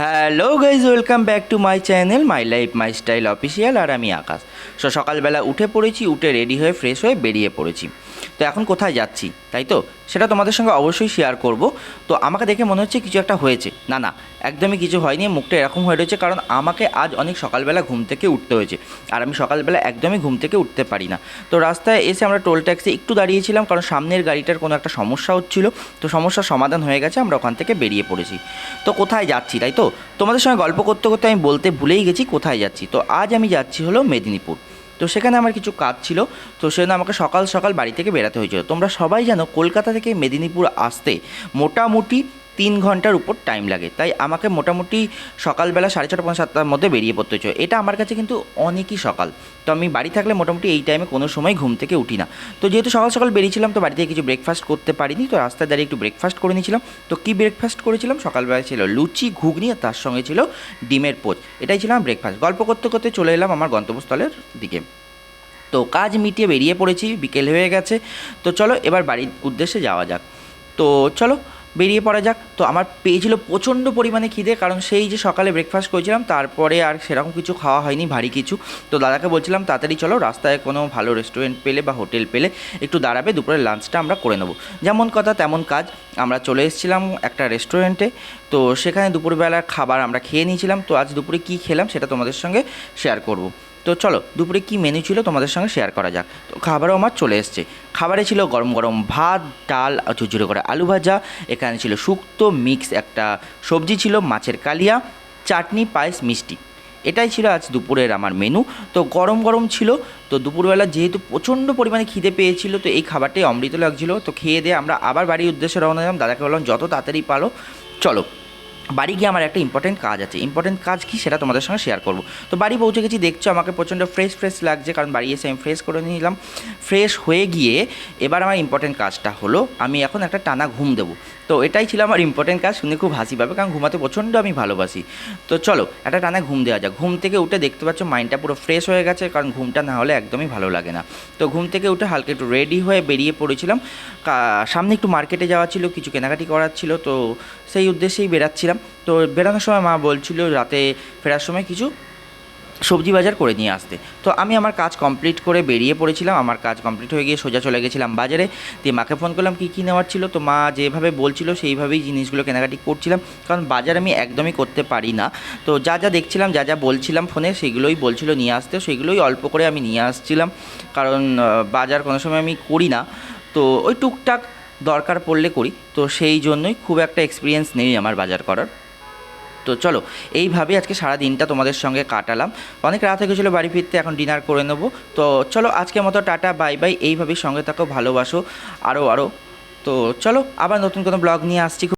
Hello guys, welcome back to my channel my life my style official. আর আমি আকাশ। সকালবেলা উঠে পড়েছি, উঠে রেডি হয়ে ফ্রেশ হয়ে বেরিয়ে পড়েছি। তো এখন কোথায় যাচ্ছি তাই তো সেটা তোমাদের সঙ্গে অবশ্যই শেয়ার করব। তো আমাকে দেখে মনে হচ্ছে কিছু একটা হয়েছে, না না একদমই কিছু হয়নি, মুখটা এরকম হয়ে রয়েছে কারণ আমাকে আজ অনেক সকালবেলা ঘুম থেকে উঠতে হয়েছে। আর আমি সকালবেলা একদমই ঘুম থেকে উঠতে পারি না। তো রাস্তায় এসে আমরা টোল ট্যাক্সি একটু দাঁড়িয়েছিলাম কারণ সামনের গাড়িটার কোনো একটা সমস্যা হচ্ছিল। তো সমস্যার সমাধান হয়ে গেছে, আমরা ওখান থেকে বেরিয়ে পড়েছি। তো কোথায় যাচ্ছি তাই তো তোমাদের সঙ্গে গল্প করতে করতে আমি বলতে ভুলেই গেছি কোথায় যাচ্ছি। তো আজ আমি যাচ্ছি হলো মেদিনীপুর। তো সেখানে আমার কিছু কাজ ছিল, তো সেজন্য আমাকে সকাল সকাল বাড়ি থেকে বেরাতে হয়েছিল। তোমরা সবাই জানো কলকাতা থেকে মেদিনীপুর আসতে মোটামুটি 3 ঘন্টার উপর টাইম লাগে, তাই আমাকে মোটামুটি সকালবেলা 6:30-7টার মধ্যে বেরিয়ে পড়তে হয়েছে। এটা আমার কাছে কিন্তু অনেকই সকাল। তো আমি বাড়ি থাকলে মোটামুটি এই টাইমে কোনো সময় ঘুম থেকে উঠি না। তো যেহেতু সকাল সকাল বেরিয়েছিলাম তো বাড়ি থেকে কিছু ব্রেকফাস্ট করতে পারিনি, তো রাস্তায় দাঁড়িয়ে একটু ব্রেকফাস্ট করে নিয়েছিলাম। তো কী ব্রেকফাস্ট করেছিলাম, সকালবেলা ছিল লুচি ঘুগনি আর তার সঙ্গে ছিল ডিমের পোচ। এটাই ছিল আমার ব্রেকফাস্ট। গল্প করতে করতে চলে এলাম আমার গন্তব্যস্থলের দিকে। তো কাজ মিটিয়ে বেরিয়ে পড়েছি, বিকেল হয়ে গেছে। তো চলো এবার বাড়ির উদ্দেশ্যে যাওয়া যাক। তো চলো বেরিয়ে পড়া যাক। তো আমার পেয়েছিল প্রচণ্ড পরিমাণে খিদে, কারণ সেই যে সকালে ব্রেকফাস্ট করেছিলাম তারপরে আর সেরকম কিছু খাওয়া হয়নি ভারী কিছু। তো দাদাকে বলছিলাম তাড়াতাড়ি চলো, রাস্তায় কোনো ভালো রেস্টুরেন্ট পেলে বা হোটেল পেলে একটু দাঁড়াবে, দুপুরের লাঞ্চটা আমরা করে নেবো। যেমন কথা তেমন কাজ, আমরা চলে এসেছিলাম একটা রেস্টুরেন্টে। তো সেখানে দুপুরবেলার খাবার আমরা খেয়ে নিয়েছিলাম। তো আজ দুপুরে কী খেলাম সেটা তোমাদের সঙ্গে শেয়ার করব। তো চলো দুপুরে কী মেনু ছিল তোমাদের সঙ্গে শেয়ার করা যাক। তো খাবারও আমার চলে এসছে। খাবারে ছিল গরম গরম ভাত, ডাল, ঝুরঝুরে করে আলু ভাজা, এখানে ছিল শুক্তো মিক্স একটা সবজি ছিল, মাছের কালিয়া, চাটনি, পায়েস, মিষ্টি। এটাই ছিল আজ দুপুরের আমার মেনু। তো গরম গরম ছিল। তো দুপুরবেলা যেহেতু প্রচণ্ড পরিমাণে খিদে পেয়েছিল, তো এই খাবারটাই অমৃত লাগছিল। তো খেয়ে দিয়ে আমরা আবার বাড়ির উদ্দেশ্যে রওনা দিলাম। দাদাকে বললাম যত তাড়াতাড়ি পারো চলো, বাড়ি গিয়ে আমার একটা ইম্পর্টেন্ট কাজ আছে। ইম্পর্টেন্ট কাজ কী সেটা তোমাদের সঙ্গে শেয়ার করব। তো বাড়ি পৌঁছে গেছি, দেখছো আমাকে প্রচণ্ড ফ্রেশ ফ্রেশ লাগছে কারণ বাড়ি এসে আমি ফ্রেশ করে নিলাম। ফ্রেশ হয়ে গিয়ে এবার আমার ইম্পর্টেন্ট কাজটা হলো আমি এখন একটা টানা ঘুম দেবো। তো এটাই ছিল আমার ইম্পর্টেন্ট কাজ। শুনে খুব হাসি পাবে কারণ ঘুমাতে প্রচণ্ড আমি ভালোবাসি। তো চলো একটা টানা ঘুম দেওয়া যাক। ঘুম থেকে উঠে দেখতে পাচ্ছ মাইন্ডটা পুরো ফ্রেশ হয়ে গেছে, কারণ ঘুমটা না হলে একদমই ভালো লাগে না। তো ঘুম থেকে উঠে হালকা একটু রেডি হয়ে বেরিয়ে পড়েছিলাম। সামনে একটু মার্কেটে যাওয়া ছিল, কিছু কেনাকাটি করার ছিল, তো সেই উদ্দেশ্যেই বেরাচ্ছিলাম। তো বেরানোর সময় মা বলছিল রাতে ফেরার সময় কিছু সবজি বাজার করে নিয়ে আসতে। তো আমি আমার কাজ কমপ্লিট করে বেরিয়ে পড়েছিলাম। আমার কাজ কমপ্লিট হয়ে গিয়ে সোজা চলে গেছিলাম বাজারে। দিয়ে মাকে ফোন করলাম কী কী নেওয়ার ছিল। তো মা যেভাবে বলছিল সেইভাবেই জিনিসগুলো কেনাকাটি করছিলাম, কারণ বাজার আমি একদমই করতে পারি না। তো যা যা দেখছিলাম, যা যা বলছিলাম ফোনে, সেগুলোই বলছিল নিয়ে আসতে, সেগুলোই অল্প করে আমি নিয়ে আসছিলাম। কারণ বাজার কোনো সময় আমি করি না, তো ওই টুকটাক দরকার পড়লে করি। তো সেই জন্যই খুব একটা এক্সপিরিয়েন্স নেই আমার বাজার করার। তো চলো এইভাবে আজকে সারা দিনটা তোমাদের সঙ্গে কাটালাম। অনেক রাত হয়ে গেছিলো বাড়ি ফিরতে, এখন ডিনার করে নেবো। তো চলো আজকের মতো টাটা বাই বাই। এইভাবেই সঙ্গে থাকো, ভালোবাসো আরও আরও। তো চলো আবার নতুন কোনো ব্লগ নিয়ে আসছি।